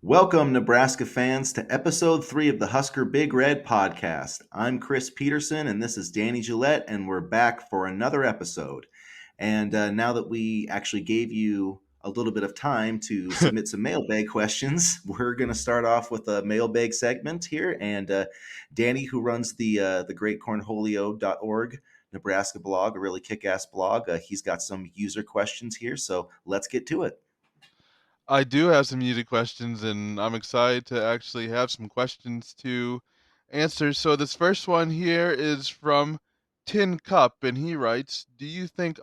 Welcome, Nebraska fans, to episode 3 of the Husker Big Red podcast. I'm Chris Peterson, and this is Danny Gillette, and we're back for another episode. And now that we actually gave you a little bit of time to submit some mailbag questions, we're going to start off with a mailbag segment here. And Danny, who runs the greatcornholio.org Nebraska blog, a really kick-ass blog, he's got some user questions here, so let's get to it. I do have some music questions, and I'm excited to actually have some questions to answer. So this first one here is from Tin Cup, and he writes, "Do you think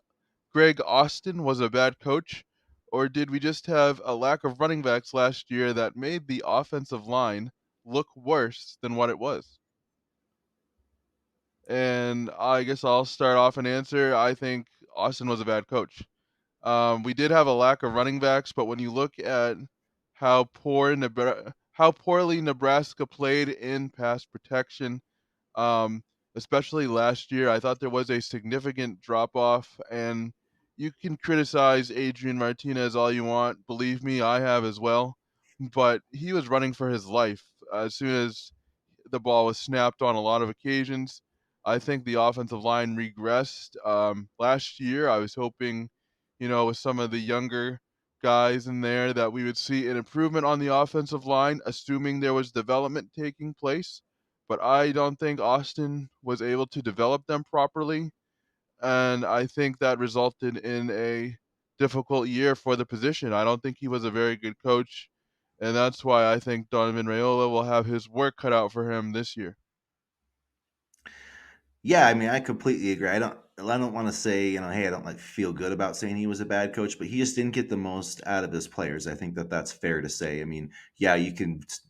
Greg Austin was a bad coach, or did we just have a lack of running backs last year that made the offensive line look worse than what it was?" And I guess I'll start off and answer. I think Austin was a bad coach. We did have a lack of running backs, but when you look at how poorly Nebraska played in pass protection, um, especially last year, I thought there was a significant drop off. And you can criticize Adrian Martinez all you want. Believe me, I have as well. But he was running for his life as soon as the ball was snapped on a lot of occasions. I think the offensive line regressed. Last year, I was hoping, with some of the younger guys in there, that we would see an improvement on the offensive line, assuming there was development taking place. But I don't think Austin was able to develop them properly. And I think that resulted in a difficult year for the position. I don't think he was a very good coach, and that's why I think Donovan Raiola will have his work cut out for him this year. Yeah, I mean, I completely agree. I don't want to say, hey, I don't like feel good about saying he was a bad coach, but he just didn't get the most out of his players. I think that that's fair to say. I mean, yeah,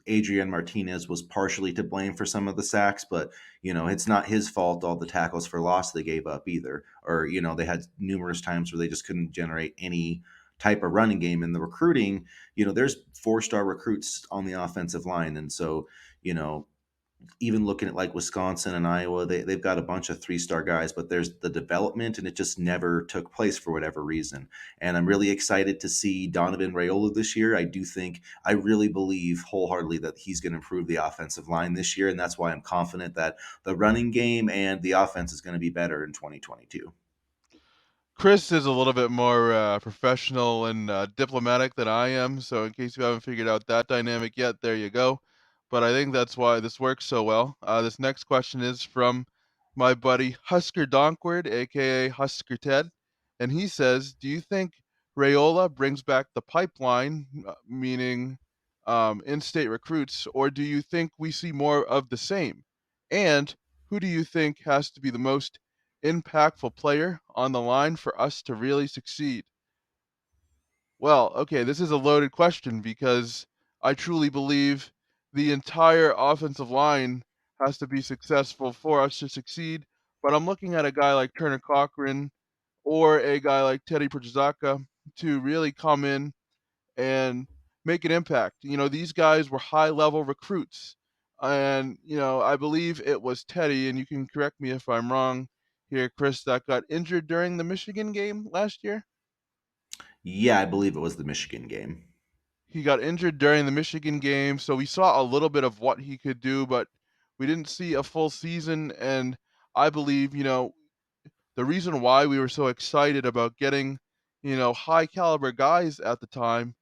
Adrian Martinez was partially to blame for some of the sacks, but it's not his fault all the tackles for loss they gave up either. Or, they had numerous times where they just couldn't generate any type of running game. In the recruiting, there's four-star recruits on the offensive line, and so, you know, even looking at like Wisconsin and Iowa, they've got a bunch of three-star guys, but there's the development and it just never took place for whatever reason. And I'm really excited to see Donovan Raiola this year. I really believe wholeheartedly that he's going to improve the offensive line this year. And that's why I'm confident that the running game and the offense is going to be better in 2022. Chris is a little bit more professional and diplomatic than I am, so in case you haven't figured out that dynamic yet, there you go. But I think that's why this works so well. This next question is from my buddy Husker Donkward, aka Husker Ted, and he says, "Do you think Rayola brings back the pipeline, meaning in-state recruits, or do you think we see more of the same? And who do you think has to be the most impactful player on the line for us to really succeed?" Well, okay, this is a loaded question because I truly believe the entire offensive line has to be successful for us to succeed. But I'm looking at a guy like Turner Cochran or a guy like Teddy Prochazaka to really come in and make an impact. These guys were high level recruits. And, I believe it was Teddy, and you can correct me if I'm wrong here, Chris, that got injured during the Michigan game last year. Yeah, I believe it was the Michigan game. He got injured during the Michigan game, so we saw a little bit of what he could do, but we didn't see a full season. And I believe, the reason why we were so excited about getting, high caliber guys at the time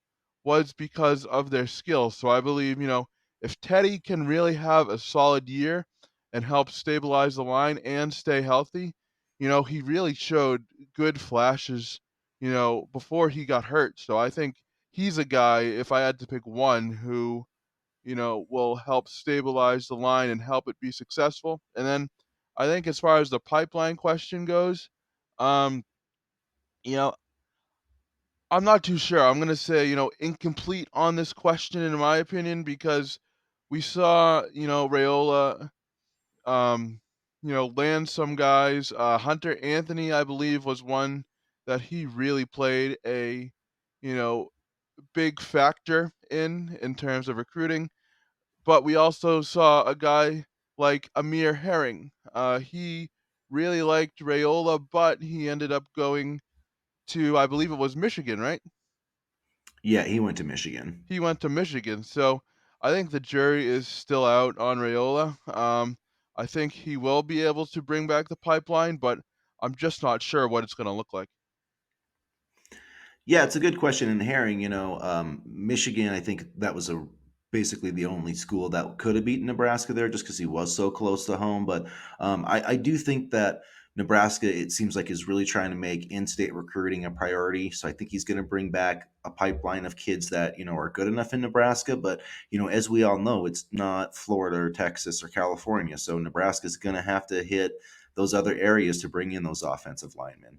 was because of their skills. So I believe, if Teddy can really have a solid year and help stabilize the line and stay healthy, he really showed good flashes, before he got hurt. So I think he's a guy, if I had to pick one, who, will help stabilize the line and help it be successful. And then I think as far as the pipeline question goes, um, you know, I'm not too sure. I'm gonna say, incomplete on this question in my opinion, because we saw, Rayola, um, land some guys. Hunter Anthony, I believe, was one that he really played a, you know, big factor in terms of recruiting. But we also saw a guy like Amir Herring. He really liked Rayola, but he ended up going to, I believe it was Michigan, right? Yeah, he went to Michigan. He went to Michigan, so I think the jury is still out on Raiola. I think he will be able to bring back the pipeline, but I'm just not sure what it's going to look like. Yeah, it's a good question. And Herring, Michigan, I think that was a basically the only school that could have beaten Nebraska there, just because he was so close to home. But I do think that Nebraska, it seems like, is really trying to make in-state recruiting a priority. So I think he's going to bring back a pipeline of kids that are good enough in Nebraska. But as we all know, it's not Florida or Texas or California. So Nebraska is going to have to hit those other areas to bring in those offensive linemen.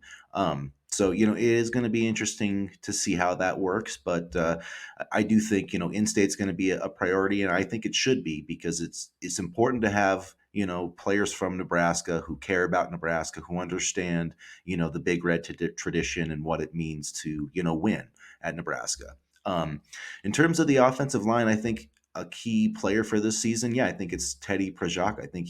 So it is going to be interesting to see how that works, but I do think in-state's going to be a priority, and I think it should be because it's important to have players from Nebraska who care about Nebraska, who understand the Big Red tradition and what it means to win at Nebraska. In terms of the offensive line, I think a key player for this season, yeah, I think it's Teddy Prajak. I think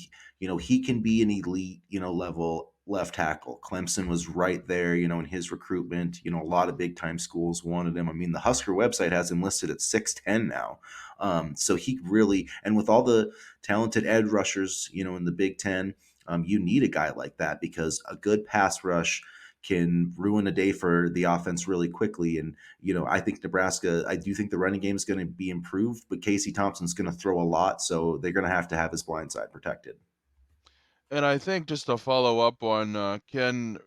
he can be an elite level left tackle. Clemson was right there, in his recruitment. A lot of big time schools wanted him. I mean, the Husker website has him listed at 6'10" now. So he really, and with all the talented edge rushers, in the Big Ten, you need a guy like that because a good pass rush can ruin a day for the offense really quickly. And, I think Nebraska, I do think the running game is going to be improved, but Casey Thompson's going to throw a lot. So they're going to have his blind side protected. And I think just to follow up on can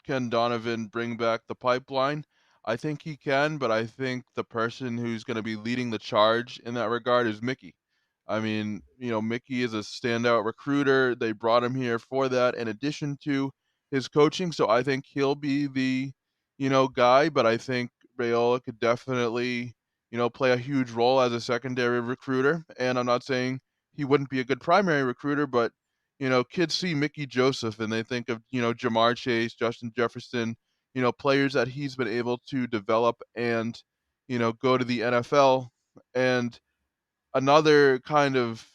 Donovan bring back the pipeline? I think he can, but I think the person who's going to be leading the charge in that regard is Mickey. I mean, Mickey is a standout recruiter. They brought him here for that, in addition to his coaching. So I think he'll be the, guy. But I think Rayola could definitely, play a huge role as a secondary recruiter. And I'm not saying he wouldn't be a good primary recruiter, but kids see Mickey Joseph and they think of, Jamar Chase, Justin Jefferson, players that he's been able to develop and, go to the NFL. And another kind of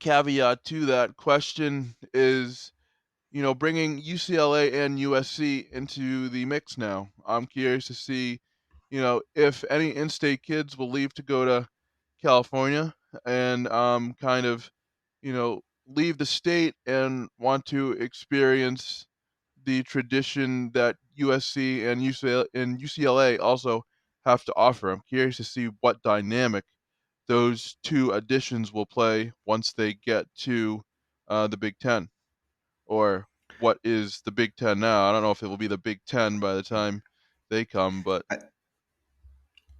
caveat to that question is, bringing UCLA and USC into the mix now. I'm curious to see, if any in-state kids will leave to go to California and kind of, leave the state and want to experience the tradition that USC and UCLA also have to offer. I'm curious to see what dynamic those two additions will play once they get to the Big Ten, or what is the Big Ten now. I don't know if it will be the Big Ten by the time they come, but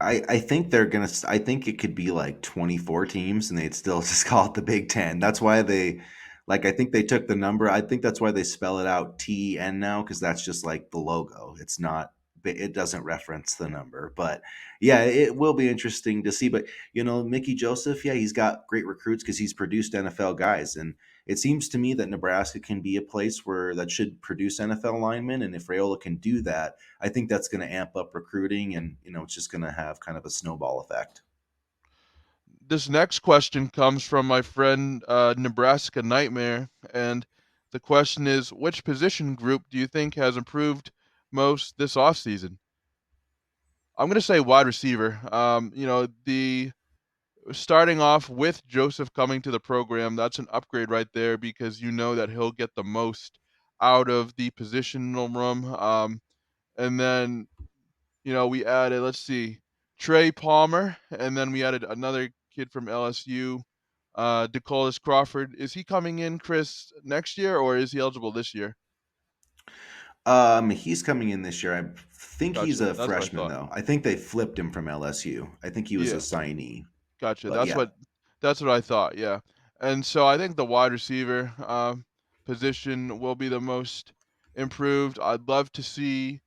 I think they're gonna. I think it could be like 24 teams, and they'd still just call it the Big Ten. That's why they, like, I think they took the number. I think that's why they spell it out TN now, because that's just like the logo. It's not. It doesn't reference the number. But yeah, it will be interesting to see. But Mickey Joseph, yeah, he's got great recruits because he's produced NFL guys, and it seems to me that Nebraska can be a place where that should produce NFL linemen, and if Rayola can do that, I think that's going to amp up recruiting, and it's just going to have kind of a snowball effect. this next question comes from my friend Nebraska Nightmare, and the question is, which position group do you think has improved most this offseason? I'm going to say wide receiver. The starting off with Joseph coming to the program, that's an upgrade right there because you know that he'll get the most out of the positional room. And then, we added, let's see, Trey Palmer, and then we added another kid from LSU, DeColis Crawford. Is he coming in, Chris, next year, or is he eligible this year? He's coming in this year. I think he's Gotcha. a That's what I freshman, thought. though. I think they flipped him from LSU. I think he was a Yeah. signee. Gotcha. But yeah, That's what I thought. Yeah. And so I think the wide receiver position will be the most improved. I'd love to see,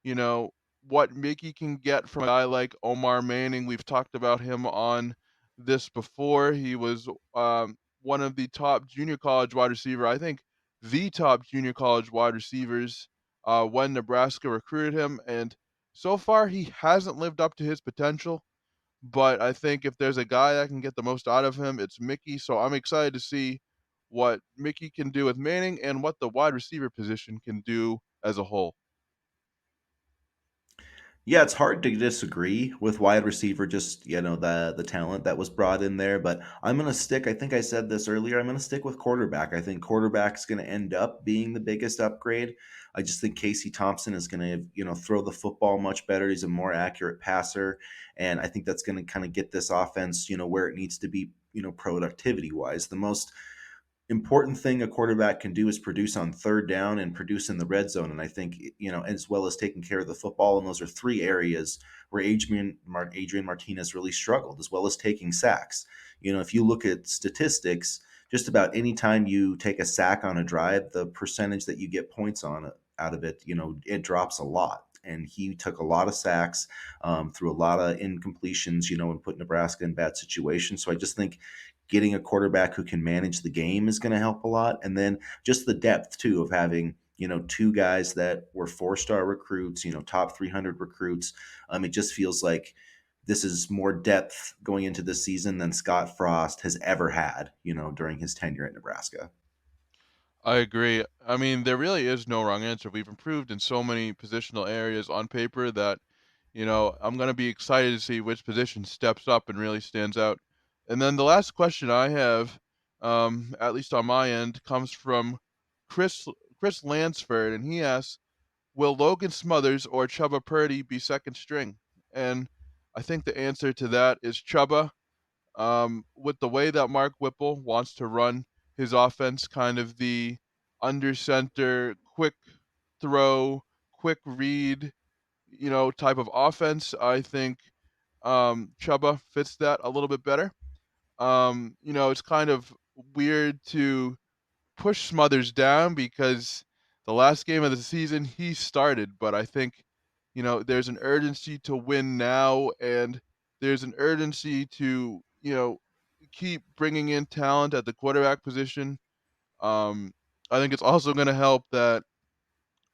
you know, what Mickey can get from a guy like Omar Manning. We've talked about him on this before. He was one of the top junior college wide receiver. I think the top junior college wide receivers when Nebraska recruited him, and so far he hasn't lived up to his potential, but I think if there's a guy that can get the most out of him, it's Mickey. So I'm excited to see what Mickey can do with Manning and what the wide receiver position can do as a whole. Yeah, it's hard to disagree with wide receiver, just the talent that was brought in there. But I'm gonna stick. I think I said this earlier. I'm gonna stick with quarterback. I think quarterback's gonna end up being the biggest upgrade. I just think Casey Thompson is gonna throw the football much better. He's a more accurate passer, and I think that's gonna kind of get this offense where it needs to be productivity wise. The most important thing a quarterback can do is produce on third down and produce in the red zone. And I think, as well as taking care of the football. And those are three areas where Adrian Martinez really struggled, as well as taking sacks. If you look at statistics, just about any time you take a sack on a drive, the percentage that you get points on out of it, it drops a lot. And he took a lot of sacks through a lot of incompletions, and put Nebraska in bad situations. So I just think getting a quarterback who can manage the game is going to help a lot. And then just the depth, too, of having, two guys that were four-star recruits, top 300 recruits. It just feels like this is more depth going into this season than Scott Frost has ever had, during his tenure at Nebraska. I agree. I mean, there really is no wrong answer. We've improved in so many positional areas on paper that, I'm going to be excited to see which position steps up and really stands out. And then the last question I have, at least on my end, comes from Chris Chris Lansford, and he asks, "Will Logan Smothers or Chuba Purdy be second string?" And I think the answer to that is Chuba. With the way that Mark Whipple wants to run his offense, kind of the under center, quick throw, quick read, type of offense, I think Chuba fits that a little bit better. It's kind of weird to push Smothers down because the last game of the season he started, but I think there's an urgency to win now, and there's an urgency to keep bringing in talent at the quarterback position. Um, I think it's also going to help that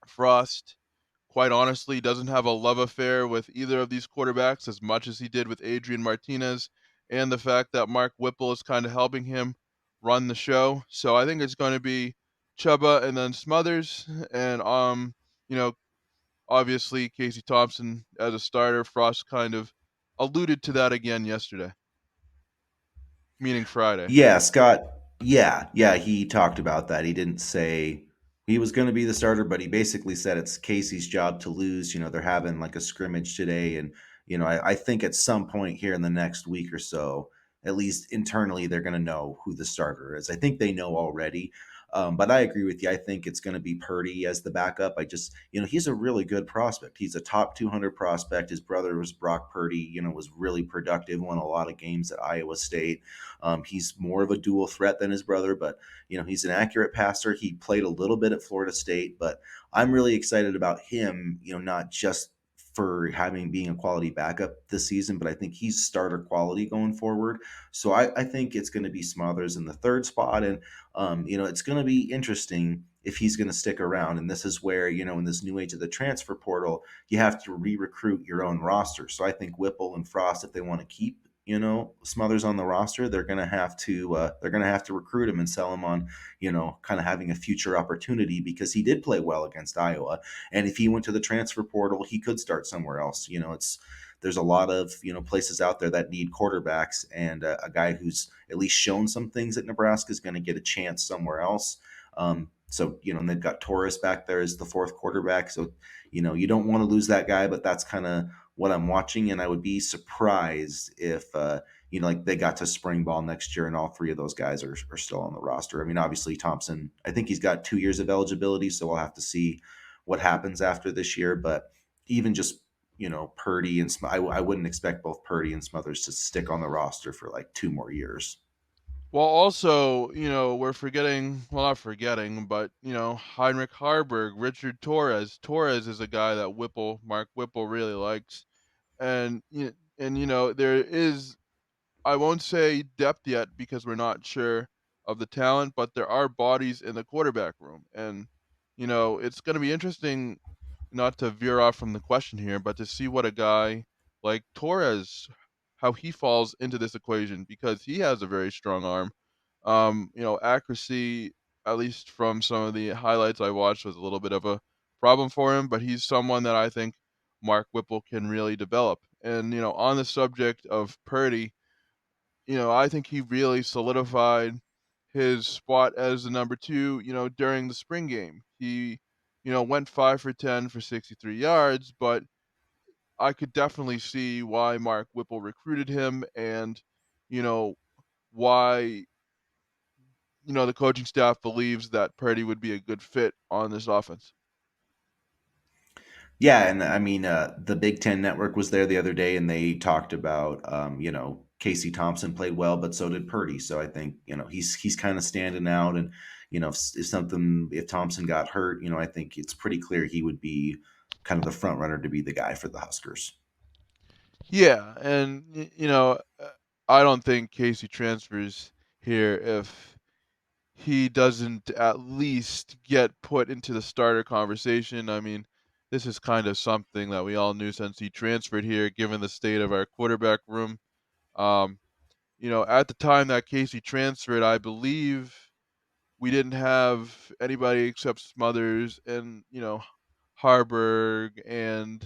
Frost, quite honestly, doesn't have a love affair with either of these quarterbacks as much as he did with Adrian Martinez, and the fact that Mark Whipple is kind of helping him run the show. So I think it's going to be Chuba and then Smothers, and you know, obviously Casey Thompson as a starter. Frost kind of alluded to that again yesterday, meaning Friday. Yeah, Scott. Yeah, he talked about that. He didn't say he was going to be the starter, but he basically said it's Casey's job to lose. They're having like a scrimmage today, and I think at some point here in the next week or so, at least internally, they're going to know who the starter is. I think they know already. But I agree with you. I think it's going to be Purdy as the backup. I just, he's a really good prospect. He's a top 200 prospect. His brother was Brock Purdy, was really productive, won a lot of games at Iowa State. He's more of a dual threat than his brother, but he's an accurate passer. He played a little bit at Florida State, but I'm really excited about him. Not just for having being a quality backup this season, but I think he's starter quality going forward. So I think it's going to be Smothers in the third spot, and it's going to be interesting if he's going to stick around. And this is where in this new age of the transfer portal, you have to re-recruit your own roster. So I think Whipple and Frost, if they want to keep Smothers on the roster, they're gonna have to recruit him and sell him on kind of having a future opportunity, because he did play well against Iowa, and if he went to the transfer portal, he could start somewhere else. There's a lot of places out there that need quarterbacks, and a guy who's at least shown some things at Nebraska is going to get a chance somewhere else. So and they've got Torres back there as the fourth quarterback, so you don't want to lose that guy, but that's kind of what I'm watching, and I would be surprised if like they got to spring ball next year and all three of those guys are still on the roster. I mean, obviously Thompson, I think he's got 2 years of eligibility, so we'll have to see what happens after this year. But even just Purdy and I wouldn't expect both Purdy and Smothers to stick on the roster for like 2 more years. Well, also, we're forgetting, well, not forgetting, but, Heinrich Harburg, Richard Torres. Torres is a guy that Mark Whipple really likes. And there is, I won't say depth yet because we're not sure of the talent, but there are bodies in the quarterback room. And, it's going to be interesting, not to veer off from the question here, but to see what a guy like Torres, how he falls into this equation because he has a very strong arm. Accuracy, at least from some of the highlights I watched, was a little bit of a problem for him, but he's someone that I think Mark Whipple can really develop. And on the subject of Purdy, I think he really solidified his spot as the number two, during the spring game. He, went 5 for 10 for 63 yards, but I could definitely see why Mark Whipple recruited him and, you know, why, the coaching staff believes that Purdy would be a good fit on this offense. Yeah, and I mean, the Big Ten Network was there the other day, and they talked about, Casey Thompson played well, but so did Purdy. So I think he's kind of standing out, and if Thompson got hurt, I think it's pretty clear he would be kind of the front runner to be the guy for the Huskers. Yeah, and I don't think Casey transfers here if he doesn't at least get put into the starter conversation. I mean, this is kind of something that we all knew since he transferred here, given the state of our quarterback room. Um, at the time that Casey transferred, I believe we didn't have anybody except Smothers and Harburg and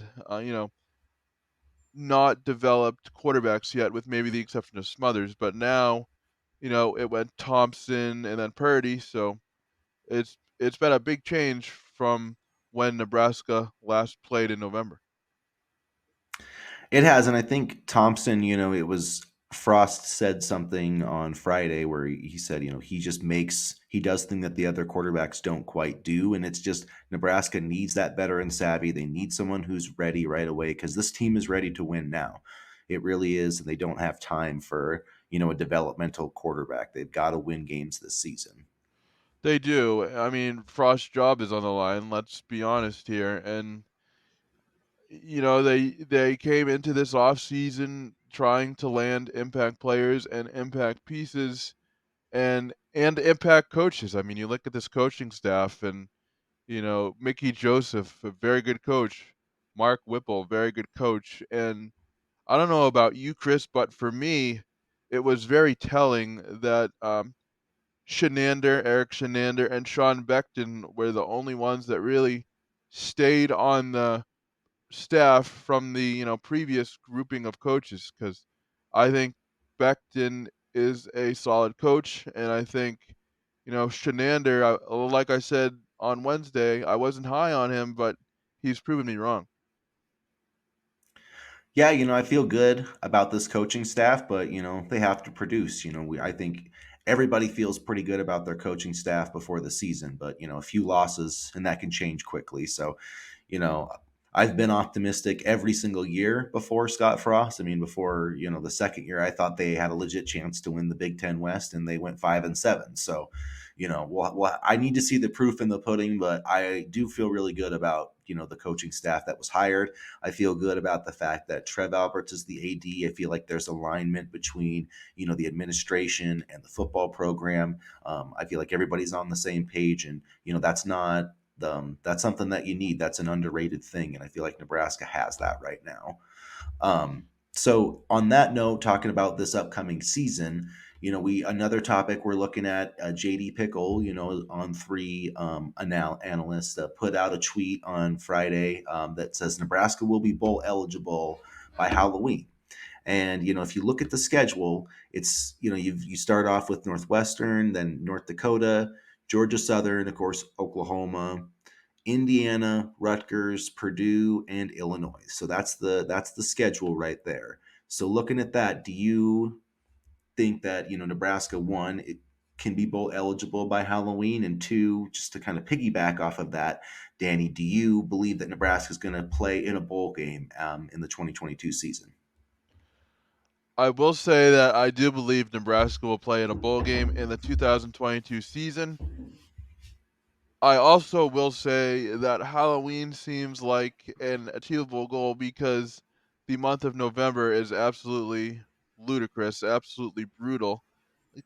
not developed quarterbacks yet, with maybe the exception of Smothers. But now, it went Thompson and then Purdy, so it's been a big change from when Nebraska last played in November. It has, and I think Thompson, it was Frost said something on Friday where he said, he does things that the other quarterbacks don't quite do, and it's just Nebraska needs that veteran savvy. They need someone who's ready right away because this team is ready to win now. It really is, and they don't have time for a developmental quarterback. They've got to win games this season. They do. I mean, Frost's job is on the line. Let's be honest here, and they came into this off season trying to land impact players and impact pieces and impact coaches. I mean, you look at this coaching staff and Mickey Joseph, a very good coach, Mark Whipple, very good coach, and I don't know about you, Chris, but for me, it was very telling that Eric Shenander, and Sean Beckton were the only ones that really stayed on the staff from the previous grouping of coaches, because I think Becton is a solid coach, and I think Shenander, like I said on Wednesday, I wasn't high on him, but he's proven me wrong. Yeah, I feel good about this coaching staff, but they have to produce. I think everybody feels pretty good about their coaching staff before the season, but a few losses and that can change quickly. So, you know, I've been optimistic every single year before Scott Frost. I mean, before the second year, I thought they had a legit chance to win the Big Ten West, and they went 5-7. So, I need to see the proof in the pudding, but I do feel really good about the coaching staff that was hired. I feel good about the fact that Trev Alberts is the AD. I feel like there's alignment between the administration and the football program. I feel like everybody's on the same page, and that's something that you need. That's an underrated thing, and I feel like Nebraska has that right now. So on that note, talking about this upcoming season, we another topic we're looking at. JD Pickle, on three analysts put out a tweet on Friday that says Nebraska will be bowl eligible by Halloween. And if you look at the schedule, it's you start off with Northwestern, then North Dakota, Georgia Southern, of course, Oklahoma, Indiana, Rutgers, Purdue, and Illinois. So that's the schedule right there. So looking at that, do you think that Nebraska, one, it can be bowl eligible by Halloween, and two, just to kind of piggyback off of that, Danny, do you believe that Nebraska is going to play in a bowl game in the 2022 season? I will say that I do believe Nebraska will play in a bowl game in the 2022 season. I also will say that Halloween seems like an achievable goal because the month of November is absolutely ludicrous, absolutely brutal.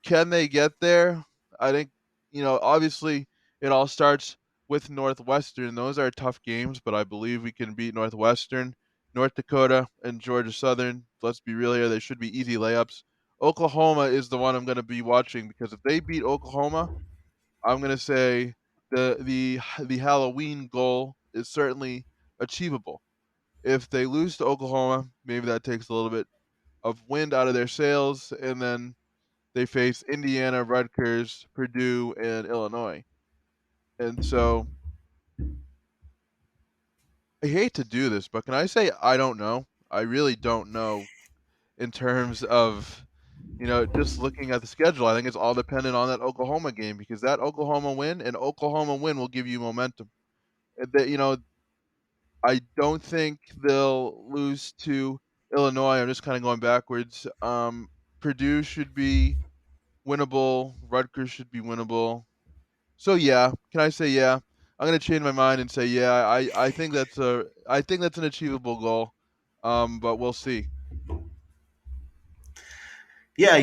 Can they get there? I think, obviously it all starts with Northwestern. Those are tough games, but I believe we can beat Northwestern, North Dakota, and Georgia Southern. Let's be real here, they should be easy layups. Oklahoma is the one I'm going to be watching because if they beat Oklahoma, I'm going to say the Halloween goal is certainly achievable. If they lose to Oklahoma, maybe that takes a little bit of wind out of their sails, and then they face Indiana, Rutgers, Purdue, and Illinois. And so I hate to do this, but can I say I don't know? I really don't know in terms of, just looking at the schedule. I think it's all dependent on that Oklahoma game because that Oklahoma win will give you momentum. That I don't think they'll lose to Illinois. I'm just kind of going backwards. Purdue should be winnable. Rutgers should be winnable. So yeah, can I say yeah? I'm gonna change my mind and say yeah. I think that's an achievable goal. But we'll see. Yeah,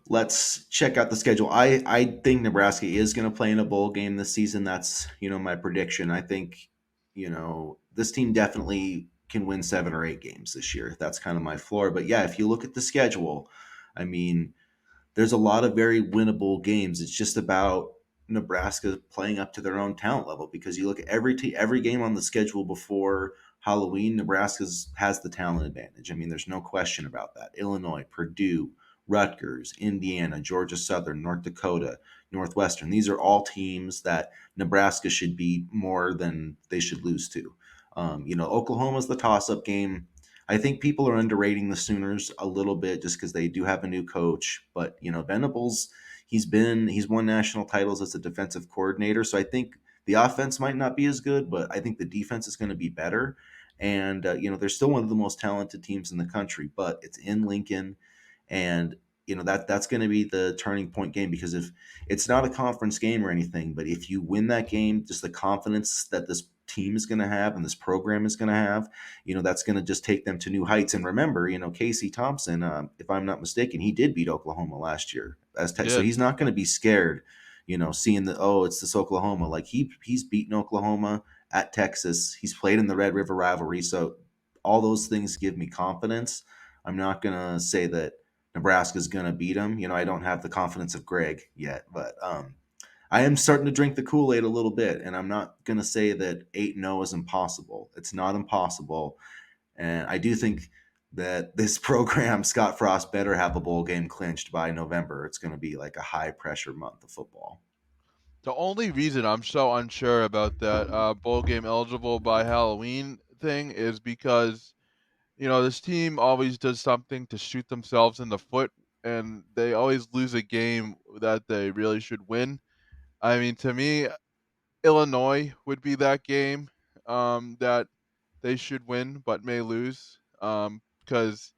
let's check out the schedule. I think Nebraska is going to play in a bowl game this season. That's my prediction. I think this team definitely can win 7 or 8 games this year. That's kind of my floor. But yeah, if you look at the schedule, I mean, there's a lot of very winnable games. It's just about Nebraska playing up to their own talent level because you look at every game on the schedule before Halloween, Nebraska's has the talent advantage. I mean, there's no question about that. Illinois, Purdue, Rutgers, Indiana, Georgia Southern, North Dakota, Northwestern. These are all teams that Nebraska should beat more than they should lose to. Oklahoma's the toss-up game. I think people are underrating the Sooners a little bit just because they do have a new coach. But Venables, he's won national titles as a defensive coordinator. So I think the offense might not be as good, but I think the defense is going to be better. And they're still one of the most talented teams in the country. But it's in Lincoln, and that's going to be the turning point game because if it's not a conference game or anything, but if you win that game, just the confidence that this team is going to have and this program is going to have, that's going to just take them to new heights. And remember, Casey Thompson, if I'm not mistaken, he did beat Oklahoma last year He so did. he's not going to be scared, seeing that, oh, it's this Oklahoma. Like he's beaten Oklahoma at Texas. He's played in the Red River rivalry. So all those things give me confidence. I'm not going to say that Nebraska's going to beat him. I don't have the confidence of Greg yet, but I am starting to drink the Kool-Aid a little bit, and I'm not going to say that 8-0 is impossible. It's not impossible. And I do think that this program, Scott Frost, better have a bowl game clinched by November. It's going to be like a high pressure month of football. The only reason I'm so unsure about that bowl game eligible by Halloween thing is because this team always does something to shoot themselves in the foot, and they always lose a game that they really should win. I mean, to me, Illinois would be that game that they should win but may lose. Because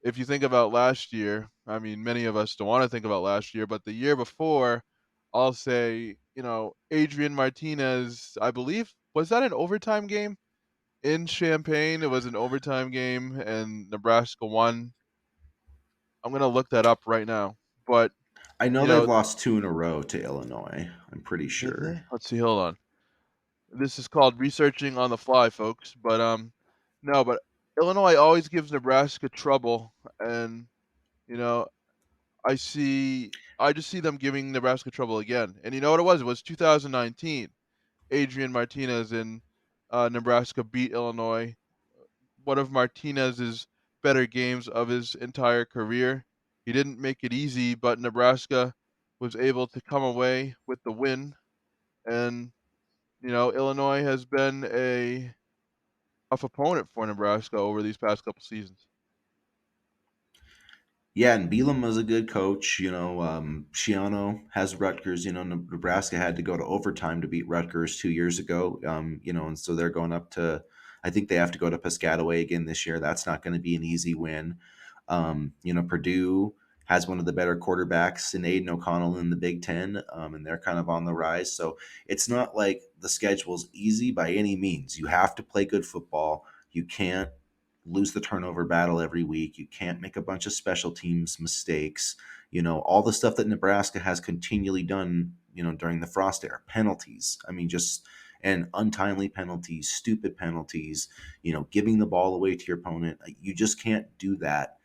if you think about last year, I mean, many of us don't want to think about last year, but the year before, I'll say, Adrian Martinez, I believe, was that an overtime game in Champaign? It was an overtime game, and Nebraska won. I'm gonna look that up right now. But I know you they've know, lost 2 in a row to Illinois. I'm pretty did sure. they? Let's see. Hold on. This is called researching on the fly, folks. But no, but Illinois always gives Nebraska trouble, and you know, I just see them giving Nebraska trouble again. And you know what it was? It was 2019. Adrian Martinez in Nebraska beat Illinois. One of Martinez's better games of his entire career. He didn't make it easy, but Nebraska was able to come away with the win. And Illinois has been a tough opponent for Nebraska over these past couple seasons. Yeah, and Bielema was a good coach. Shiano has Rutgers. Nebraska had to go to overtime to beat Rutgers 2 years ago. And so they're going up to, I think they have to go to Piscataway again this year. That's not going to be an easy win. Purdue has one of the better quarterbacks in Aiden O'Connell in the Big Ten, and they're kind of on the rise. So it's not like the schedule's easy by any means. You have to play good football. You can't lose the turnover battle every week. You can't make a bunch of special teams mistakes. All the stuff that Nebraska has continually done, during the Frost era, penalties. I mean, just and untimely penalties, stupid penalties, giving the ball away to your opponent. You just can't do that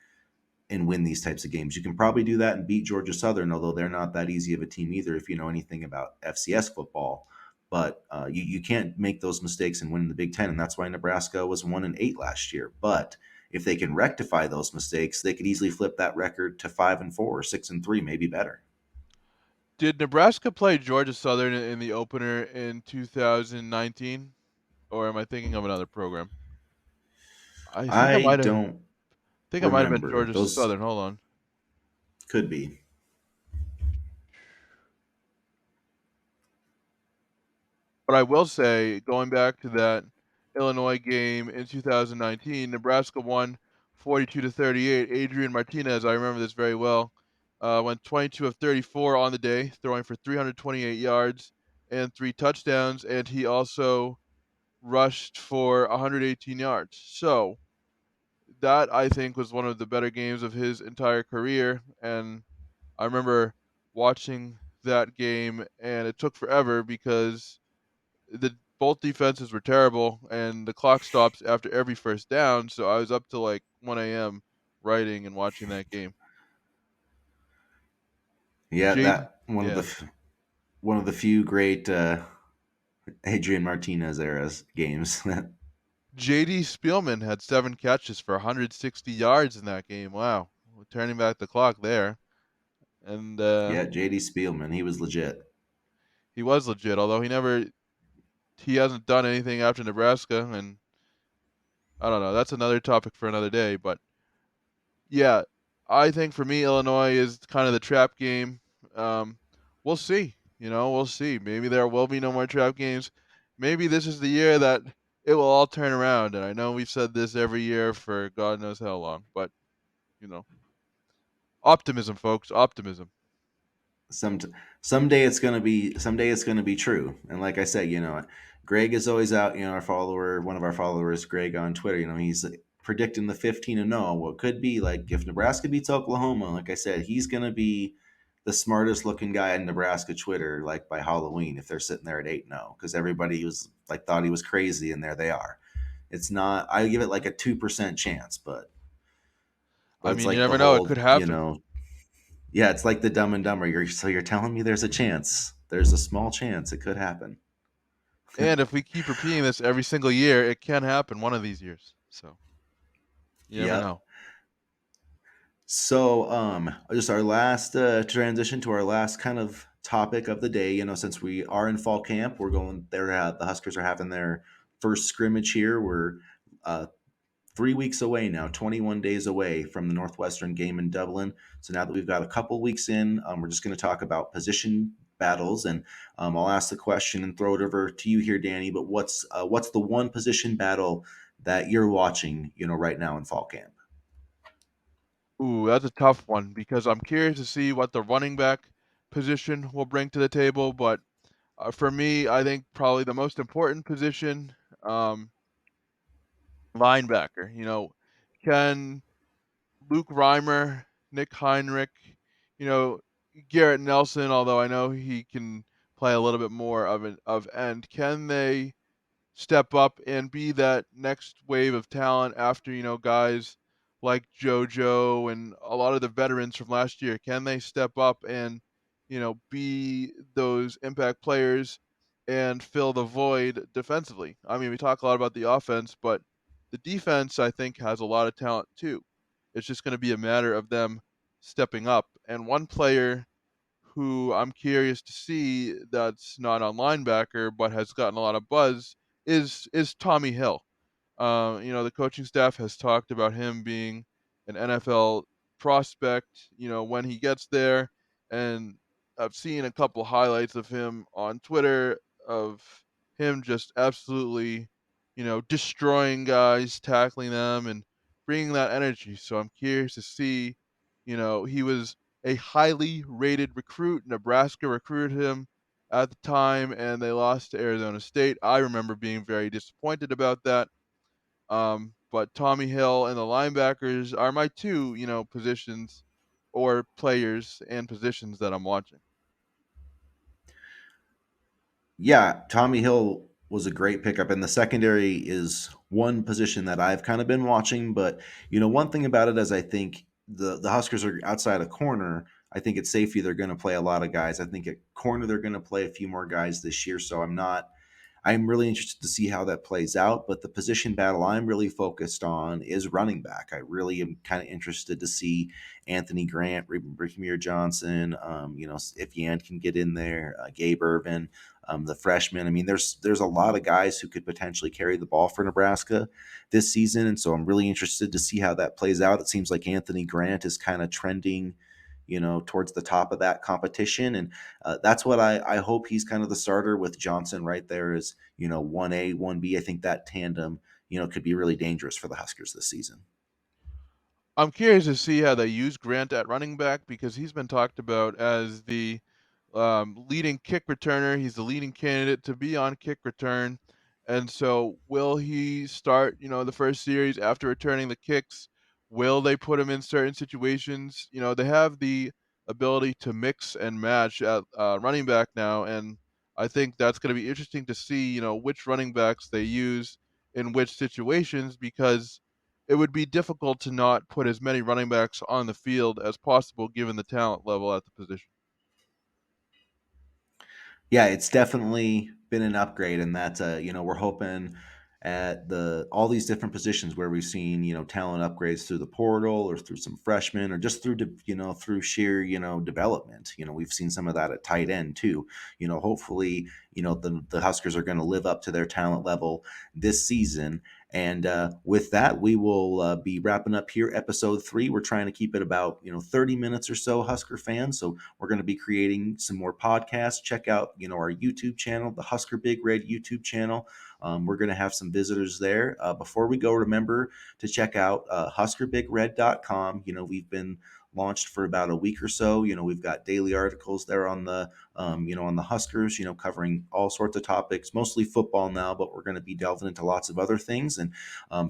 and win these types of games. You can probably do that and beat Georgia Southern, although they're not that easy of a team either if you know anything about FCS football. But you can't make those mistakes and win the Big Ten, and that's why Nebraska was 1-8 last year. But if they can rectify those mistakes, they could easily flip that record to 5-4 or 6-3, maybe better. Did Nebraska play Georgia Southern in the opener in 2019, or am I thinking of another program? I think I I might have. don't Think I might have been remember. Georgia Those Southern. Hold on. could be. But I will say, going back to that Illinois game in 2019, Nebraska won 42 to 38. Adrian Martinez, I remember this very well, went 22 of 34 on the day, throwing for 328 yards and 3 touchdowns, and he also rushed for 118 yards. So that I think was one of the better games of his entire career, and I remember watching that game, and it took forever because the both defenses were terrible, and the clock stops after every first down. So I was up till like 1 a.m. writing and watching that game. Yeah, JD, that one of the yeah, one of the few great Adrian Martinez eras games. JD Spielman had 7 catches for 160 yards in that game. Wow, turning back the clock there, and Yeah, JD Spielman, he was legit. he was legit. Although he hasn't done anything after Nebraska, and I don't know. That's another topic for another day. But yeah, I think for me, Illinois is kind of the trap game. Um, we'll see. We'll see. Maybe there will be no more trap games. Maybe this is the year that it will all turn around. And I know we've said this every year for God knows how long, but you know, optimism, folks, optimism. some someday it's gonna be true. And like I said, Greg is always out. Our follower, one of our followers, Greg on Twitter. He's predicting the 15-0. What could be like if Nebraska beats Oklahoma. Like I said, he's gonna be the smartest looking guy on Nebraska Twitter, like by Halloween, if they're sitting there at 8-0, because everybody was like thought he was crazy, and there they are. It's not. I give it like a 2% chance, but I it's mean, you like the never know; it could whole, happen. yeah, it's like the Dumb and Dumber. You're telling me there's a chance. There's a small chance it could happen. And if we keep repeating this every single year, it can happen one of these years. So you never Yep. know. So, just our last transition to our last kind of topic of the day. Since we are in fall camp, we're going there. The Huskers are having their first scrimmage here. We're 3 weeks away now, 21 days away from the Northwestern game in Dublin. So now that we've got a couple weeks in, we're just going to talk about position battles, and I'll ask the question and throw it over to you here, Danny. But what's the one position battle that you're watching, right now in fall camp? Ooh, that's a tough one because I'm curious to see what the running back position will bring to the table. But for me, I think probably the most important position, um, linebacker. Can Luke Reimer, Nick Heinrich, you know, Garrett Nelson, although I know he can play a little bit more of end, can they step up and be that next wave of talent after, guys like JoJo and a lot of the veterans from last year? Can they step up and, be those impact players and fill the void defensively? I mean, we talk a lot about the offense, but the defense, I think, has a lot of talent too. It's just going to be a matter of them stepping up. And one player who I'm curious to see that's not on linebacker but has gotten a lot of buzz is Tommy Hill. The coaching staff has talked about him being an NFL prospect, when he gets there. And I've seen a couple highlights of him on Twitter of him just absolutely, destroying guys, tackling them, and bringing that energy. So I'm curious to see, he was a highly rated recruit. Nebraska recruited him at the time, and they lost to Arizona State. I remember being very disappointed about that. But Tommy Hill and the linebackers are my two, positions or players and positions that I'm watching. Yeah, Tommy Hill was a great pickup, and the secondary is one position that I've kind of been watching. But one thing about it is I think the Huskers are outside a corner. I think at safety they're going to play a lot of guys. I think at corner they're going to play a few more guys this year. So I'm really interested to see how that plays out. But the position battle I'm really focused on is running back. I really am kind of interested to see Anthony Grant, Raheem Johnson, if Yan can get in there, Gabe Irvin, the freshman. I mean, there's a lot of guys who could potentially carry the ball for Nebraska this season, and so I'm really interested to see how that plays out. It seems like Anthony Grant is kind of trending, towards the top of that competition, and that's what I hope he's kind of the starter with Johnson right there as 1A, 1B. I think that tandem could be really dangerous for the Huskers this season. I'm curious to see how they use Grant at running back because he's been talked about as the leading kick returner. He's the leading candidate to be on kick return. And so, will he start, the first series after returning the kicks? Will they put him in certain situations? They have the ability to mix and match at running back now. And I think that's going to be interesting to see, which running backs they use in which situations because it would be difficult to not put as many running backs on the field as possible given the talent level at the position. Yeah, it's definitely been an upgrade, and that's we're hoping at the all these different positions where we've seen talent upgrades through the portal or through some freshmen or just through through sheer development. We've seen some of that at tight end too. Hopefully the Huskers are going to live up to their talent level this season. And with that, we will be wrapping up here, episode 3. We're trying to keep it about 30 minutes or so, Husker fans. So we're going to be creating some more podcasts. Check out our YouTube channel, the Husker Big Red YouTube channel. We're going to have some visitors there. Before we go, remember to check out huskerbigred.com. We've been launched for about a week or so. We've got daily articles there on the on the Huskers, covering all sorts of topics, mostly football now, but we're going to be delving into lots of other things. And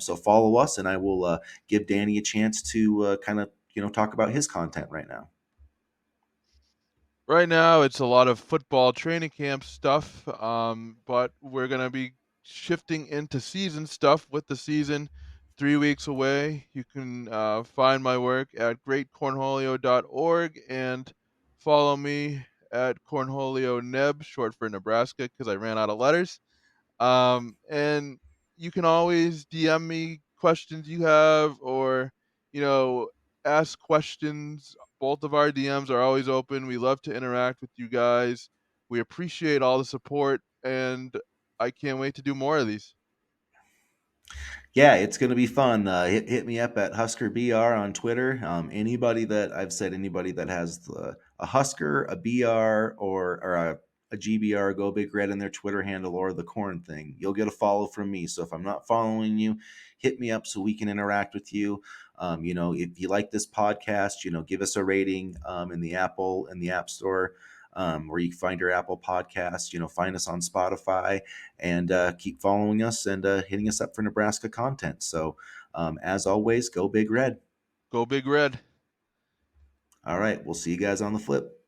so follow us, and I will give Danny a chance to kind of talk about his content right now. Right now, it's a lot of football training camp stuff, but we're going to be shifting into season stuff with the season 3 weeks away. You can find my work at greatcornholio.org and follow me at Cornholio Neb, short for Nebraska, because I ran out of letters. And you can always DM me questions you have or, you know, ask questions. Both of our DMs are always open. We love to interact with you guys. We appreciate all the support and I can't wait to do more of these. Yeah, it's going to be fun. Hit me up at Husker BR on Twitter. Anybody that has a Husker, a BR, or a GBR, Go Big Red in their Twitter handle or the corn thing, you'll get a follow from me. So if I'm not following you, hit me up so we can interact with you. If you like this podcast, give us a rating in the App Store. Where you can find your Apple Podcasts, find us on Spotify, and keep following us and hitting us up for Nebraska content. So, as always, go Big Red. Go Big Red. All right, we'll see you guys on the flip.